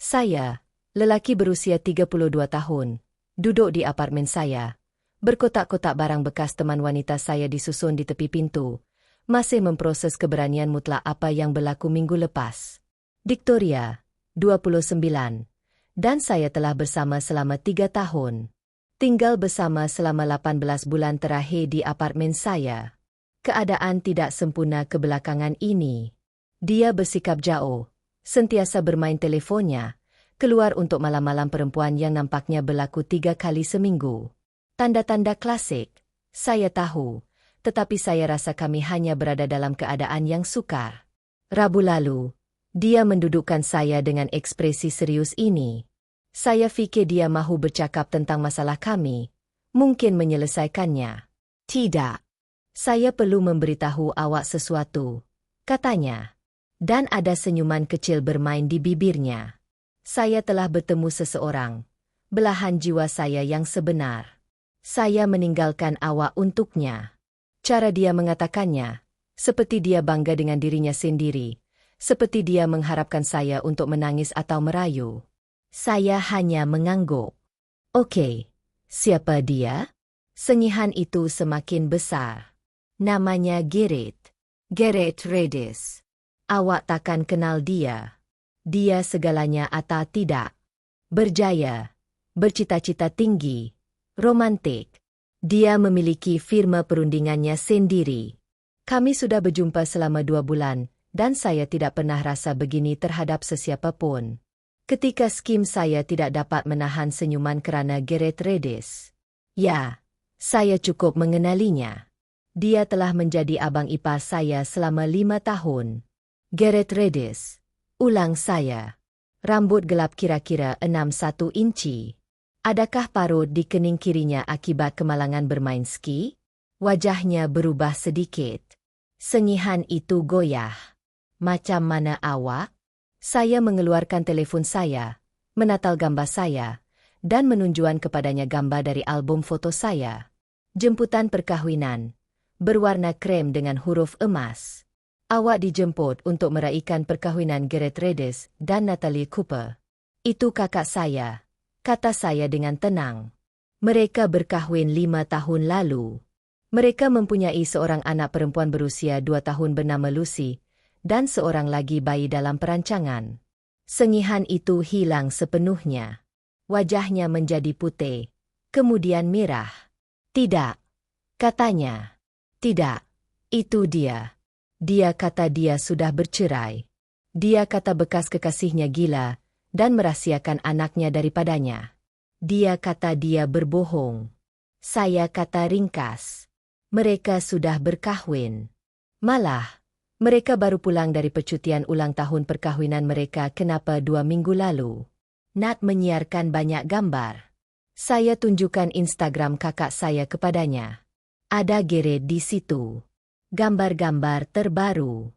Saya, lelaki berusia 32 tahun, duduk di apartemen saya, berkotak-kotak barang bekas teman wanita saya disusun di tepi pintu, masih memproses keberanian mutlak apa yang berlaku minggu lepas. Victoria, 29, dan saya telah bersama selama 3 tahun. Tinggal bersama selama 18 bulan terakhir di apartemen saya. Keadaan tidak sempurna kebelakangan ini. Dia bersikap jauh, sentiasa bermain telefonnya, keluar untuk malam-malam perempuan yang nampaknya berlaku 3 kali seminggu. Tanda-tanda klasik, saya tahu, tetapi saya rasa kami hanya berada dalam keadaan yang sukar. Rabu lalu, dia mendudukkan saya dengan ekspresi serius ini. Saya fikir dia mahu bercakap tentang masalah kami, mungkin menyelesaikannya. Tidak. Saya perlu memberitahu awak sesuatu, katanya. Dan ada senyuman kecil bermain di bibirnya. Saya telah bertemu seseorang, belahan jiwa saya yang sebenar. Saya meninggalkan awak untuknya. Cara dia mengatakannya, seperti dia bangga dengan dirinya sendiri, seperti dia mengharapkan saya untuk menangis atau merayu. Saya hanya mengangguk. Oke, siapa dia? Sengihan itu semakin besar. Namanya Gareth Redis. Awak takkan kenal dia. Dia segalanya atau tidak. Berjaya, bercita-cita tinggi, romantik. Dia memiliki firma perundingannya sendiri. Kami sudah berjumpa selama 2 bulan, dan saya tidak pernah rasa begini terhadap sesiapapun. Ketika skim saya tidak dapat menahan senyuman kerana Gareth Redis. Ya, saya cukup mengenalinya. Dia telah menjadi abang ipar saya selama 5 tahun. Gareth Redis, ulang saya. Rambut gelap kira-kira 61 inci. Adakah parut di kening kirinya akibat kemalangan bermain ski? Wajahnya berubah sedikit. Sengihan itu goyah. Macam mana awak? Saya mengeluarkan telefon saya, menatal gambar saya, dan menunjukkan kepadanya gambar dari album foto saya. Jemputan perkahwinan, berwarna krem dengan huruf emas. Awak dijemput untuk meraihkan perkahwinan Gareth Redis dan Natalie Cooper. Itu kakak saya, kata saya dengan tenang. Mereka berkahwin 5 tahun lalu. Mereka mempunyai seorang anak perempuan berusia 2 tahun bernama Lucy, dan seorang lagi bayi dalam perancangan. Sengihan itu hilang sepenuhnya. Wajahnya menjadi putih, kemudian merah. Tidak, katanya. Tidak, itu dia. Dia kata dia sudah bercerai. Dia kata bekas kekasihnya gila dan merahsiakan anaknya daripadanya. Dia kata dia berbohong. Saya kata ringkas. Mereka sudah berkahwin. Malah, mereka baru pulang dari percutian ulang tahun perkahwinan mereka kenapa 2 minggu lalu. Nat menyiarkan banyak gambar. Saya tunjukkan Instagram kakak saya kepadanya. Ada Gareth di situ. Gambar-gambar terbaru.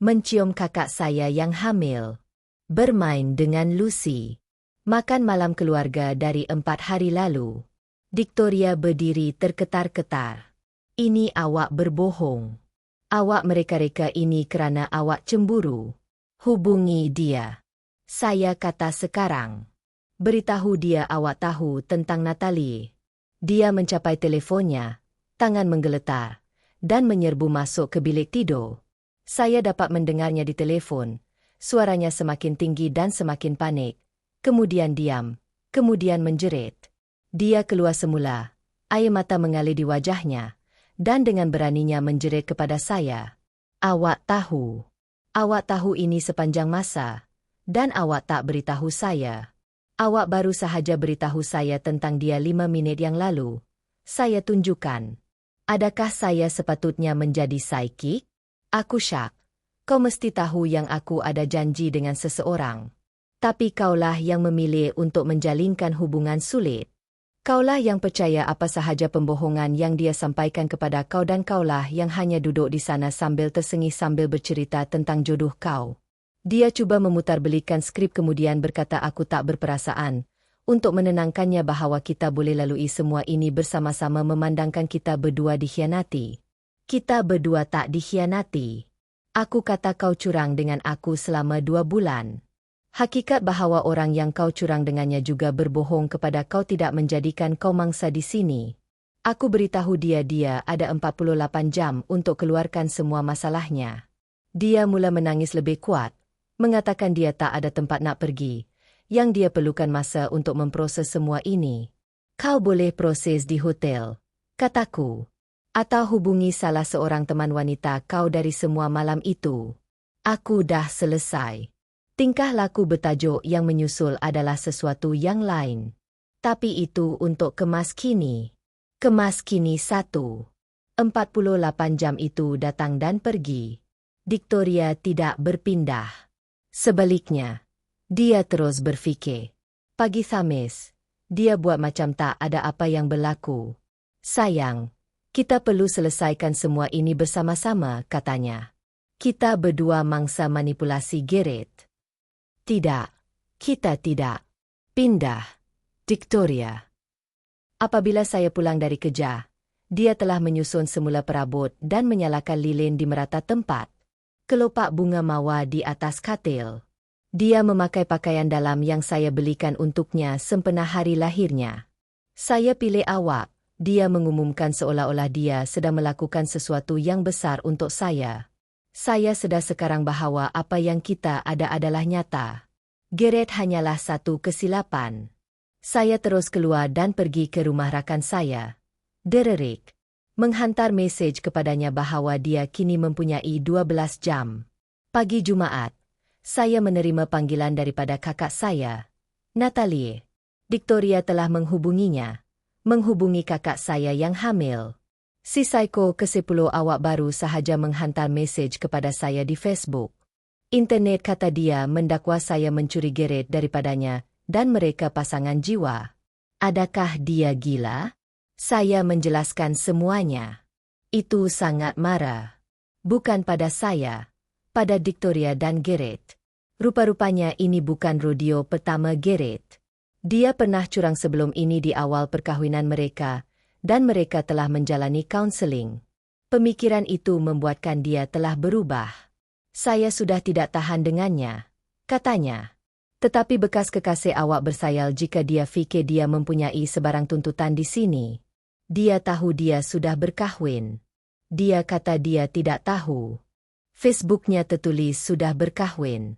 Mencium kakak saya yang hamil. Bermain dengan Lucy. Makan malam keluarga dari 4 hari lalu. Victoria berdiri terketar-ketar. Ini awak berbohong. Awak mereka-reka ini kerana awak cemburu. Hubungi dia. Saya kata sekarang. Beritahu dia awak tahu tentang Natalie. Dia mencapai telefonnya, tangan menggeletar, dan menyerbu masuk ke bilik tidur. Saya dapat mendengarnya di telefon. Suaranya semakin tinggi dan semakin panik. Kemudian diam, kemudian menjerit. Dia keluar semula. Air mata mengalir di wajahnya, dan dengan beraninya menjerit kepada saya. Awak tahu. Awak tahu ini sepanjang masa, dan awak tak beritahu saya. Awak baru sahaja beritahu saya tentang dia 5 minit yang lalu. Saya tunjukkan. Adakah saya sepatutnya menjadi psikik? Aku syak. Kau mesti tahu yang aku ada janji dengan seseorang. Tapi kaulah yang memilih untuk menjalinkan hubungan sulit. Kaulah yang percaya apa sahaja pembohongan yang dia sampaikan kepada kau dan kaulah yang hanya duduk di sana sambil tersengih sambil bercerita tentang jodoh kau. Dia cuba memutarbelikan skrip kemudian berkata aku tak berperasaan. Untuk menenangkannya bahawa kita boleh lalui semua ini bersama-sama memandangkan kita berdua dikhianati. Kita berdua tak dikhianati. Aku kata kau curang dengan aku selama 2 bulan. Hakikat bahwa orang yang kau curang dengannya juga berbohong kepada kau tidak menjadikan kau mangsa di sini. Aku beritahu dia ada 48 jam untuk keluarkan semua masalahnya. Dia mula menangis lebih kuat, mengatakan dia tak ada tempat nak pergi, yang dia perlukan masa untuk memproses semua ini. Kau boleh proses di hotel, kataku. Atau hubungi salah seorang teman wanita kau dari semua malam itu. Aku dah selesai. Tingkah laku bertajuk yang menyusul adalah sesuatu yang lain. Tapi itu untuk kemas kini. Kemas kini 1. 48 jam itu datang dan pergi. Victoria tidak berpindah. Sebaliknya, dia terus berfikir. Pagi Khamis, dia buat macam tak ada apa yang berlaku. Sayang, kita perlu selesaikan semua ini bersama-sama, katanya. Kita berdua mangsa manipulasi Gareth. Tidak, kita tidak. Pindah, Victoria. Apabila saya pulang dari kerja, dia telah menyusun semula perabot dan menyalakan lilin di merata tempat. Kelopak bunga mawar di atas katil. Dia memakai pakaian dalam yang saya belikan untuknya sempena hari lahirnya. Saya pilih awak. Dia mengumumkan seolah-olah dia sedang melakukan sesuatu yang besar untuk saya. Saya sedar sekarang bahwa apa yang kita ada adalah nyata. Gareth hanyalah satu kesilapan. Saya terus keluar dan pergi ke rumah rakan saya, Derek, menghantar mesej kepadanya bahwa dia kini mempunyai 12 jam. Pagi Jumaat, saya menerima panggilan daripada kakak saya, Natalie. Victoria telah menghubunginya. Menghubungi kakak saya yang hamil. Si Psycho ke-10 awak baru sahaja menghantar mesej kepada saya di Facebook. Internet kata dia mendakwa saya mencuri Gareth daripadanya dan mereka pasangan jiwa. Adakah dia gila? Saya menjelaskan semuanya. Itu sangat marah. Bukan pada saya, pada Victoria dan Gareth. Rupa-rupanya ini bukan rodeo pertama Gareth. Dia pernah curang sebelum ini di awal perkahwinan mereka, dan mereka telah menjalani kaunseling. Pemikiran itu membuatkan dia telah berubah. Saya sudah tidak tahan dengannya, katanya. Tetapi bekas kekasih awak bersayal jika dia fikir dia mempunyai sebarang tuntutan di sini. Dia tahu dia sudah berkahwin. Dia kata dia tidak tahu. Facebooknya tertulis sudah berkahwin.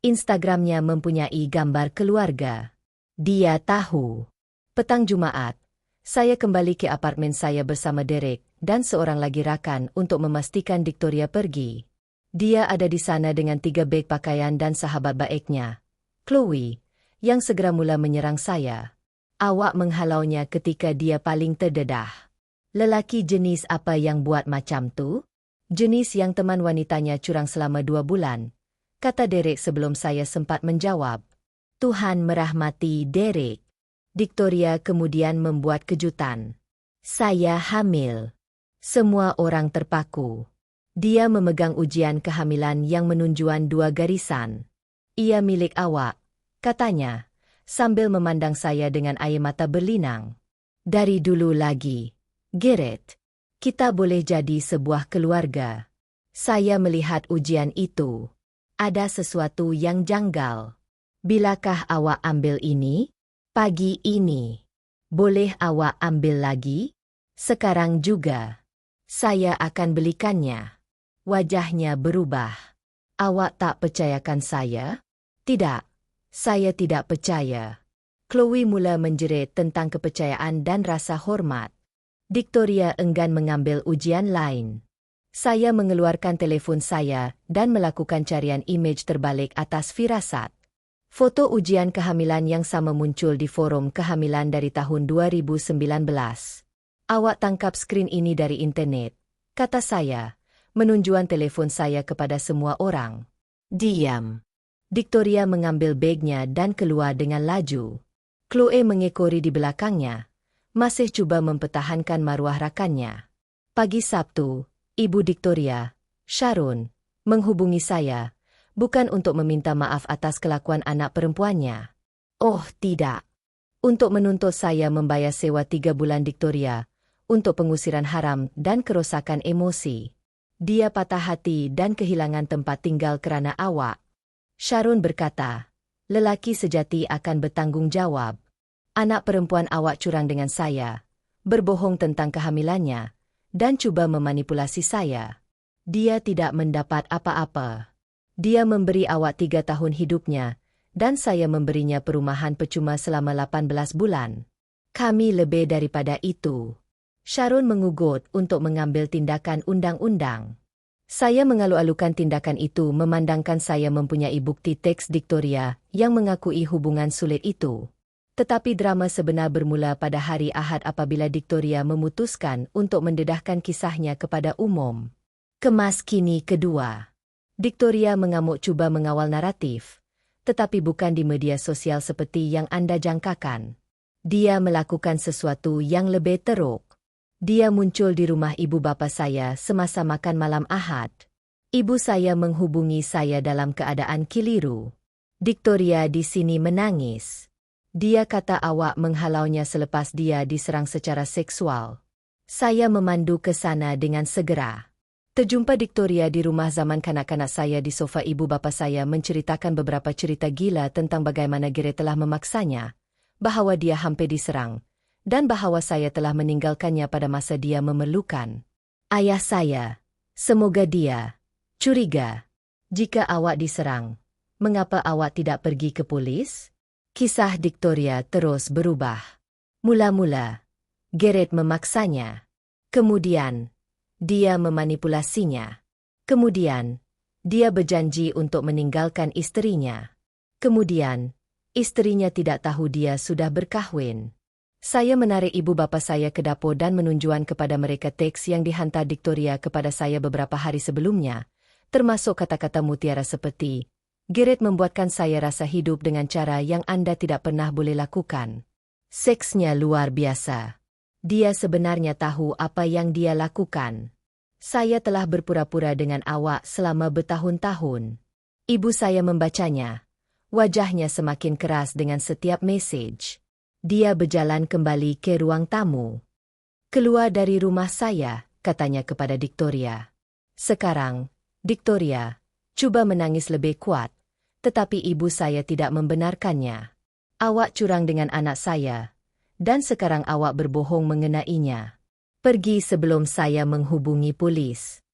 Instagramnya mempunyai gambar keluarga. Dia tahu. Petang Jumaat, saya kembali ke apartemen saya bersama Derek dan seorang lagi rakan untuk memastikan Victoria pergi. Dia ada di sana dengan 3 beg pakaian dan sahabat baiknya, Chloe, yang segera mula menyerang saya. Awak menghalaunya ketika dia paling terdedah. Lelaki jenis apa yang buat macam tu? Jenis yang teman wanitanya curang selama 2 bulan, kata Derek sebelum saya sempat menjawab. Tuhan merahmati Derek. Victoria kemudian membuat kejutan. Saya hamil. Semua orang terpaku. Dia memegang ujian kehamilan yang menunjukkan 2 garisan. Ia milik awak, katanya, sambil memandang saya dengan air mata berlinang. Dari dulu lagi, Gareth, kita boleh jadi sebuah keluarga. Saya melihat ujian itu. Ada sesuatu yang janggal. Bilakah awak ambil ini? Pagi ini. Boleh awak ambil lagi? Sekarang juga. Saya akan belikannya. Wajahnya berubah. Awak tak percayakan saya? Tidak. Saya tidak percaya. Chloe mula menjerit tentang kepercayaan dan rasa hormat. Victoria enggan mengambil ujian lain. Saya mengeluarkan telefon saya dan melakukan carian imej terbalik atas firasat. Foto ujian kehamilan yang sama muncul di forum kehamilan dari tahun 2019. Awak tangkap skrin ini dari internet, kata saya, menunjukkan telefon saya kepada semua orang. Diam. Victoria mengambil bagnya dan keluar dengan laju. Chloe mengekori di belakangnya, masih cuba mempertahankan maruah rakannya. Pagi Sabtu, Ibu Victoria, Sharon, menghubungi saya, bukan untuk meminta maaf atas kelakuan anak perempuannya. Oh, tidak. Untuk menuntut saya membayar sewa 3 bulan Victoria, untuk pengusiran haram dan kerosakan emosi. Dia patah hati dan kehilangan tempat tinggal kerana awak. Sharon berkata, Lelaki sejati akan bertanggung jawab. Anak perempuan awak curang dengan saya, berbohong tentang kehamilannya, dan cuba memanipulasi saya. Dia tidak mendapat apa-apa. Dia memberi awak 3 tahun hidupnya, dan saya memberinya perumahan percuma selama 18 bulan. Kami lebih daripada itu. Sharon mengugut untuk mengambil tindakan undang-undang. Saya mengalu-alukan tindakan itu memandangkan saya mempunyai bukti teks Victoria yang mengakui hubungan sulit itu. Tetapi drama sebenar bermula pada hari Ahad apabila Victoria memutuskan untuk mendedahkan kisahnya kepada umum. Kemas kini kedua. Victoria mengamuk cuba mengawal naratif, tetapi bukan di media sosial seperti yang Anda jangkakan. Dia melakukan sesuatu yang lebih teruk. Dia muncul di rumah ibu bapa saya semasa makan malam Ahad. Ibu saya menghubungi saya dalam keadaan keliru. Victoria di sini menangis. Dia kata awak menghalaunya selepas dia diserang secara seksual. Saya memandu ke sana dengan segera. Terjumpa Victoria di rumah zaman kanak-kanak saya di sofa ibu bapa saya menceritakan beberapa cerita gila tentang bagaimana Gareth telah memaksanya, bahawa dia hampir diserang, dan bahawa saya telah meninggalkannya pada masa dia memerlukan. Ayah saya, semoga dia curiga. Jika awak diserang, mengapa awak tidak pergi ke polis? Kisah Victoria terus berubah. Mula-mula, Gareth memaksanya. Kemudian, dia memanipulasinya. Kemudian, dia berjanji untuk meninggalkan isterinya. Kemudian, isterinya tidak tahu dia sudah berkahwin. Saya menarik ibu bapa saya ke dapur dan menunjukkan kepada mereka teks yang dihantar Victoria kepada saya beberapa hari sebelumnya, termasuk kata-kata mutiara seperti, Gareth membuatkan saya rasa hidup dengan cara yang Anda tidak pernah boleh lakukan. Seksnya luar biasa. Dia sebenarnya tahu apa yang dia lakukan. Saya telah berpura-pura dengan awak selama bertahun-tahun. Ibu saya membacanya. Wajahnya semakin keras dengan setiap mesej. Dia berjalan kembali ke ruang tamu. Keluar dari rumah saya, katanya kepada Victoria. Sekarang, Victoria, cuba menangis lebih kuat, tetapi ibu saya tidak membenarkannya. Awak curang dengan anak saya, dan sekarang awak berbohong mengenainya. Pergi sebelum saya menghubungi polis.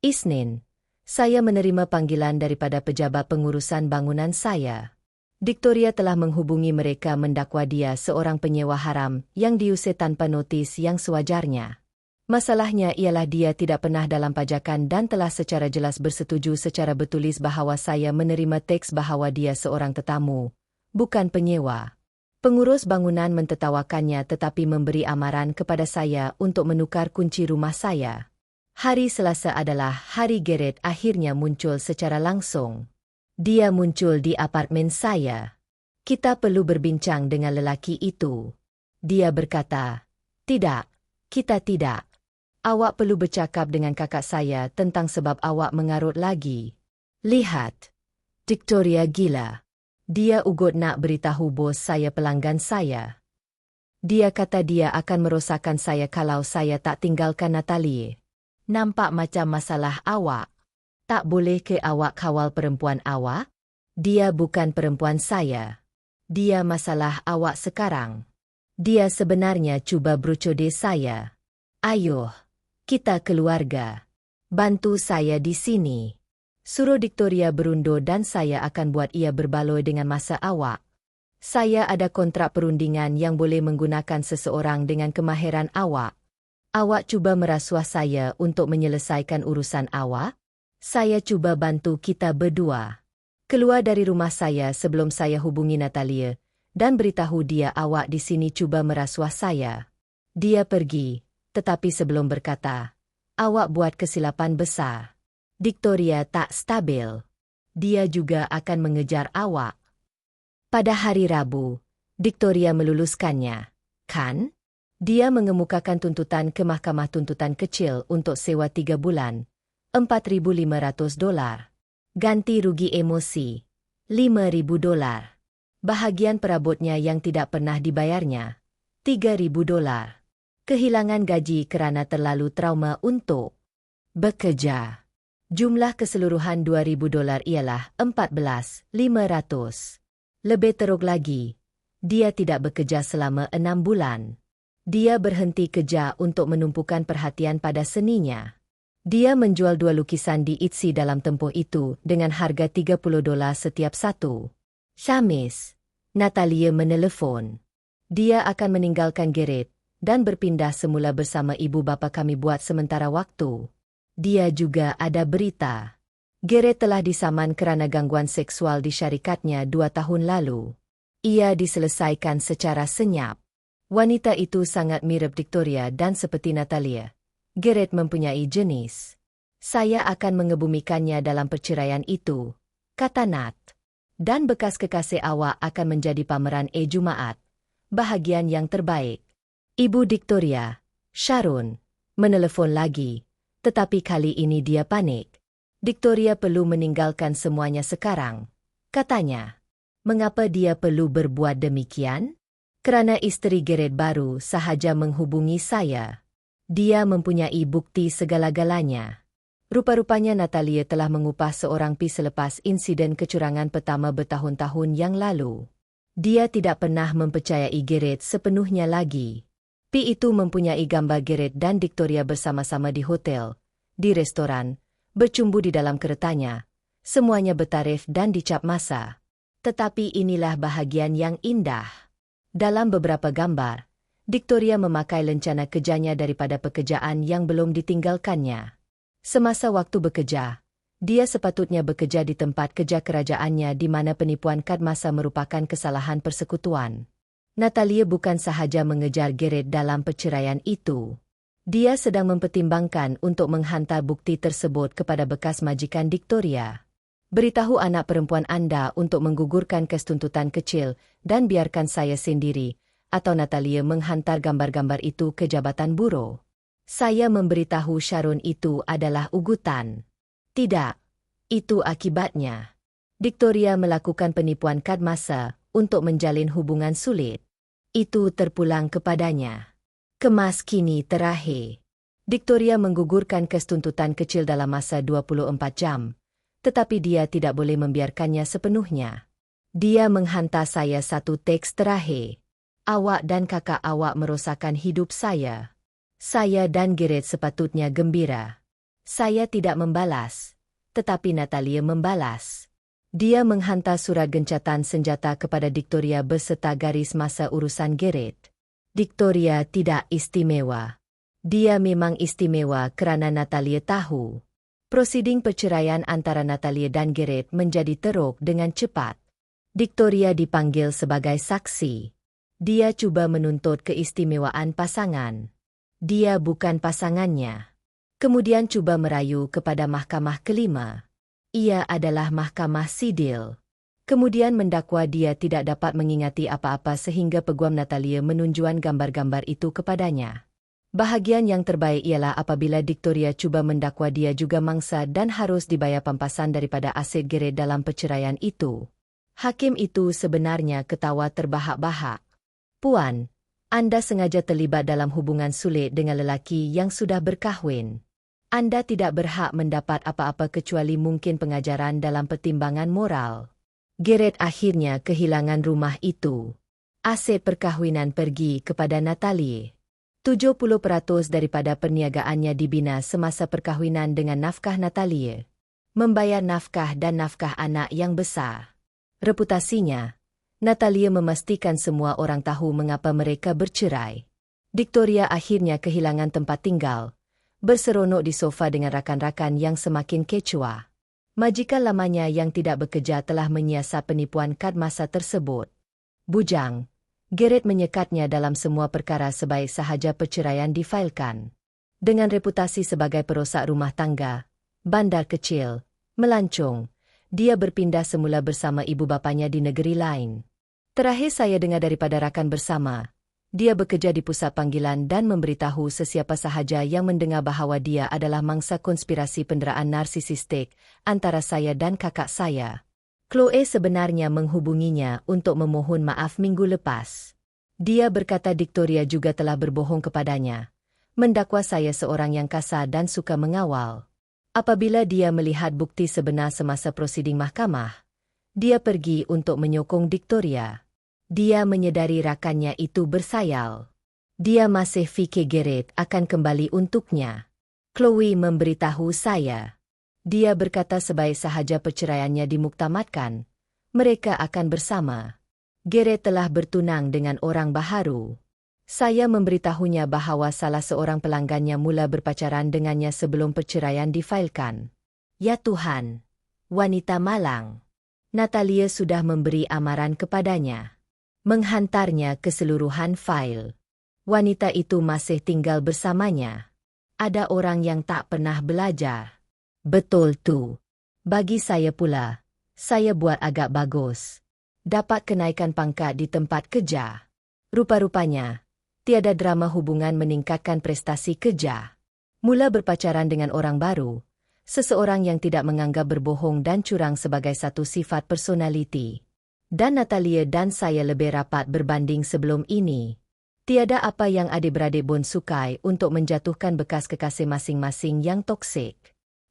Isnin, saya menerima panggilan daripada pejabat pengurusan bangunan saya. Victoria telah menghubungi mereka mendakwa dia seorang penyewa haram yang diusir tanpa notis yang sewajarnya. Masalahnya ialah dia tidak pernah dalam pajakan dan telah secara jelas bersetuju secara bertulis bahawa saya menerima teks bahawa dia seorang tetamu, bukan penyewa. Pengurus bangunan mentertawakannya tetapi memberi amaran kepada saya untuk menukar kunci rumah saya. Hari Selasa adalah hari Gareth akhirnya muncul secara langsung. Dia muncul di apartemen saya. Kita perlu berbincang dengan lelaki itu. Dia berkata, tidak, kita tidak. Awak perlu bercakap dengan kakak saya tentang sebab awak mengarut lagi. Lihat, Victoria gila. Dia ugut nak beritahu bos saya pelanggan saya. Dia kata dia akan merosakkan saya kalau saya tak tinggalkan Natalie. Nampak macam masalah awak. Tak boleh ke awak kawal perempuan awak? Dia bukan perempuan saya. Dia masalah awak sekarang. Dia sebenarnya cuba berucode saya. Ayuh, kita keluarga. Bantu saya di sini. Suruh Victoria berundur dan saya akan buat ia berbaloi dengan masa awak. Saya ada kontrak perundingan yang boleh menggunakan seseorang dengan kemahiran awak. Awak cuba merasuah saya untuk menyelesaikan urusan awak? Saya cuba bantu kita berdua. Keluar dari rumah saya sebelum saya hubungi Natalie dan beritahu dia awak di sini cuba merasuah saya. Dia pergi, tetapi sebelum berkata, awak buat kesilapan besar. Victoria tak stabil. Dia juga akan mengejar awak. Pada hari Rabu, Victoria meluluskannya, kan? Dia mengemukakan tuntutan ke mahkamah tuntutan kecil untuk sewa 3 bulan, $4,500. Ganti rugi emosi, $5,000. Bahagian perabotnya yang tidak pernah dibayarnya, $3,000. Kehilangan gaji kerana terlalu trauma untuk bekerja. Jumlah keseluruhan $2,000 ialah $14,500. Lebih teruk lagi, dia tidak bekerja selama 6 bulan. Dia berhenti kerja untuk menumpukan perhatian pada seninya. Dia menjual 2 lukisan di Etsy dalam tempoh itu dengan harga $30 setiap satu. Khamis, Natalia menelepon. Dia akan meninggalkan Garrett dan berpindah semula bersama ibu bapa kami buat sementara waktu. Dia juga ada berita. Garrett telah disaman kerana gangguan seksual di syarikatnya 2 tahun lalu. Ia diselesaikan secara senyap. Wanita itu sangat mirip Victoria dan seperti Natalia. Garrett mempunyai jenis. Saya akan mengebumikannya dalam perceraian itu, kata Nat. Dan bekas kekasih awak akan menjadi pameran Jumaat. Bahagian yang terbaik. Ibu Victoria, Sharon, menelepon lagi, tetapi kali ini dia panik. Victoria perlu meninggalkan semuanya sekarang, katanya. Mengapa dia perlu berbuat demikian? Kerana isteri Garrett baru sahaja menghubungi saya. Dia mempunyai bukti segala-galanya. Rupa-rupanya Natalia telah mengupah seorang pi selepas insiden kecurangan pertama bertahun-tahun yang lalu. Dia tidak pernah mempercayai Garrett sepenuhnya lagi. Pi itu mempunyai gambar Garrett dan Victoria bersama-sama di hotel, di restoran, bercumbu di dalam keretanya. Semuanya bertarif dan dicap masa. Tetapi inilah bahagian yang indah. Dalam beberapa gambar, Victoria memakai lencana kerjanya daripada pekerjaan yang belum ditinggalkannya. Semasa waktu bekerja, dia sepatutnya bekerja di tempat kerja kerajaannya di mana penipuan kad masa merupakan kesalahan persekutuan. Natalia bukan sahaja mengejar Garrett dalam perceraian itu. Dia sedang mempertimbangkan untuk menghantar bukti tersebut kepada bekas majikan Victoria. Beritahu anak perempuan anda untuk menggugurkan kes tuntutan kecil dan biarkan saya sendiri, atau Natalia menghantar gambar-gambar itu ke Jabatan Buro. Saya memberitahu Sharon itu adalah ugutan. Tidak, itu akibatnya. Victoria melakukan penipuan kad masa untuk menjalin hubungan sulit. Itu terpulang kepadanya. Kemas kini terakhir. Victoria menggugurkan kes tuntutan kecil dalam masa 24 jam. Tetapi dia tidak boleh membiarkannya sepenuhnya. Dia menghantar saya satu teks terakhir. Awak dan kakak awak merosakkan hidup saya. Saya dan Garrett sepatutnya gembira. Saya tidak membalas, tetapi Natalia membalas. Dia menghantar surat gencatan senjata kepada Victoria beserta garis masa urusan Garrett. Victoria tidak istimewa. Dia memang istimewa kerana Natalia tahu. Prosiding perceraian antara Natalia dan Garrett menjadi teruk dengan cepat. Victoria dipanggil sebagai saksi. Dia cuba menuntut keistimewaan pasangan. Dia bukan pasangannya. Kemudian cuba merayu kepada mahkamah kelima. Ia adalah mahkamah sidil. Kemudian mendakwa dia tidak dapat mengingati apa-apa sehingga peguam Natalia menunjukkan gambar-gambar itu kepadanya. Bahagian yang terbaik ialah apabila Victoria cuba mendakwa dia juga mangsa dan harus dibayar pampasan daripada aset Garrett dalam perceraian itu. Hakim itu sebenarnya ketawa terbahak-bahak. Puan, anda sengaja terlibat dalam hubungan sulit dengan lelaki yang sudah berkahwin. Anda tidak berhak mendapat apa-apa kecuali mungkin pengajaran dalam pertimbangan moral. Garrett akhirnya kehilangan rumah itu. Aset perkahwinan pergi kepada Natalie. 70% daripada perniagaannya dibina semasa perkahwinan dengan nafkah Natalia. Membayar nafkah dan nafkah anak yang besar. Reputasinya, Natalia memastikan semua orang tahu mengapa mereka bercerai. Victoria akhirnya kehilangan tempat tinggal, berseronok di sofa dengan rakan-rakan yang semakin kecoa. Majikan lamanya yang tidak bekerja telah menyiasat penipuan kad masa tersebut. Bujang, Garrett menyekatnya dalam semua perkara sebaik sahaja perceraian difailkan. Dengan reputasi sebagai perosak rumah tangga, bandar kecil, melancong, dia berpindah semula bersama ibu bapanya di negeri lain. Terakhir saya dengar daripada rakan bersama, dia bekerja di pusat panggilan dan memberitahu sesiapa sahaja yang mendengar bahawa dia adalah mangsa konspirasi penderaan narsisistik antara saya dan kakak saya. Chloe sebenarnya menghubunginya untuk memohon maaf minggu lepas. Dia berkata Victoria juga telah berbohong kepadanya, mendakwa saya seorang yang kasar dan suka mengawal. Apabila dia melihat bukti sebenar semasa prosiding mahkamah, Dia pergi untuk menyokong Victoria. Dia menyedari rakannya itu bersayal. Dia masih fikir Gareth akan kembali untuknya. Chloe memberitahu saya. Dia berkata sebaik sahaja perceraiannya dimuktamadkan, mereka akan bersama. Gareth telah bertunang dengan orang baharu. Saya memberitahunya bahawa salah seorang pelanggannya mula berpacaran dengannya sebelum perceraian difailkan. Ya Tuhan, wanita malang. Natalia sudah memberi amaran kepadanya. Menghantarnya keseluruhan fail. Wanita itu masih tinggal bersamanya. Ada orang yang tak pernah belajar. Betul tu. Bagi saya pula, saya buat agak bagus. Dapat kenaikan pangkat di tempat kerja. Rupa-rupanya, tiada drama hubungan meningkatkan prestasi kerja. Mula berpacaran dengan orang baru, seseorang yang tidak menganggap berbohong dan curang sebagai satu sifat personaliti. Dan Natalia dan saya lebih rapat berbanding sebelum ini. Tiada apa yang adik-beradik Bond sukai untuk menjatuhkan bekas kekasih masing-masing yang toksik.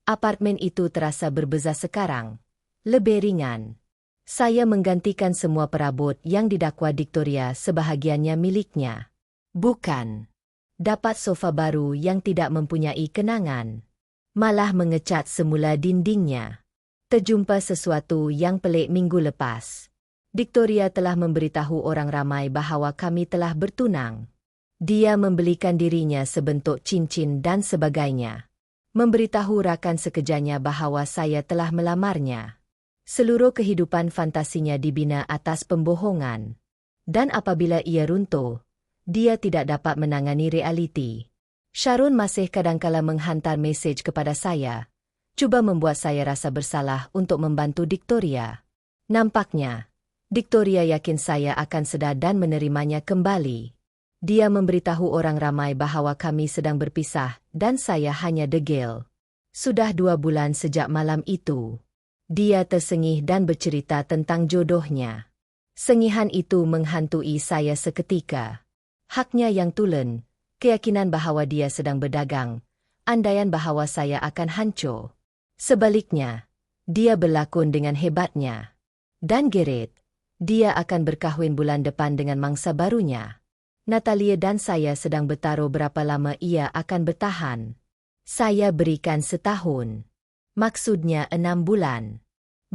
Apartemen itu terasa berbeza sekarang. Lebih ringan. Saya menggantikan semua perabot yang didakwa Victoria sebahagiannya miliknya. Bukan. Dapat sofa baru yang tidak mempunyai kenangan. Malah mengecat semula dindingnya. Terjumpa sesuatu yang pelik minggu lepas. Victoria telah memberitahu orang ramai bahawa kami telah bertunang. Dia membelikan dirinya sebentuk cincin dan sebagainya. Memberitahu rakan sekejanya bahawa saya telah melamarnya. Seluruh kehidupan fantasinya dibina atas pembohongan. Dan apabila ia runtuh, dia tidak dapat menangani realiti. Sharon masih kadangkala menghantar mesej kepada saya, cuba membuat saya rasa bersalah untuk membantu Victoria. Nampaknya, Victoria yakin saya akan sedar dan menerimanya kembali. Dia memberitahu orang ramai bahawa kami sedang berpisah dan saya hanya degil. Sudah 2 bulan sejak malam itu. Dia tersengih dan bercerita tentang jodohnya. Sengihan itu menghantui saya seketika. Haknya yang tulen, keyakinan bahawa dia sedang berdagang, andaian bahawa saya akan hancur. Sebaliknya, dia berlakon dengan hebatnya. Dan Gareth, dia akan berkahwin bulan depan dengan mangsa barunya. Natalia dan saya sedang bertaruh berapa lama ia akan bertahan. Saya berikan setahun. Maksudnya 6 bulan.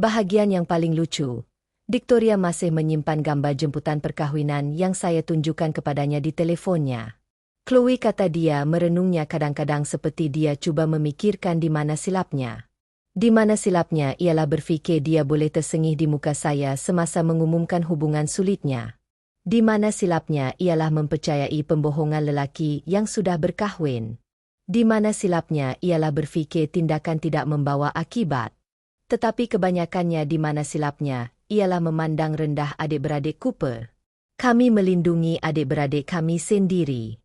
Bahagian yang paling lucu, Victoria masih menyimpan gambar jemputan perkahwinan yang saya tunjukkan kepadanya di telefonnya. Chloe kata dia merenungnya kadang-kadang seperti dia cuba memikirkan di mana silapnya. Di mana silapnya ialah berfikir dia boleh tersengih di muka saya semasa mengumumkan hubungan sulitnya. Di mana silapnya ialah mempercayai pembohongan lelaki yang sudah berkahwin. Di mana silapnya ialah berfikir tindakan tidak membawa akibat. Tetapi kebanyakannya di mana silapnya ialah memandang rendah adik-beradik Cooper. Kami melindungi adik-beradik kami sendiri.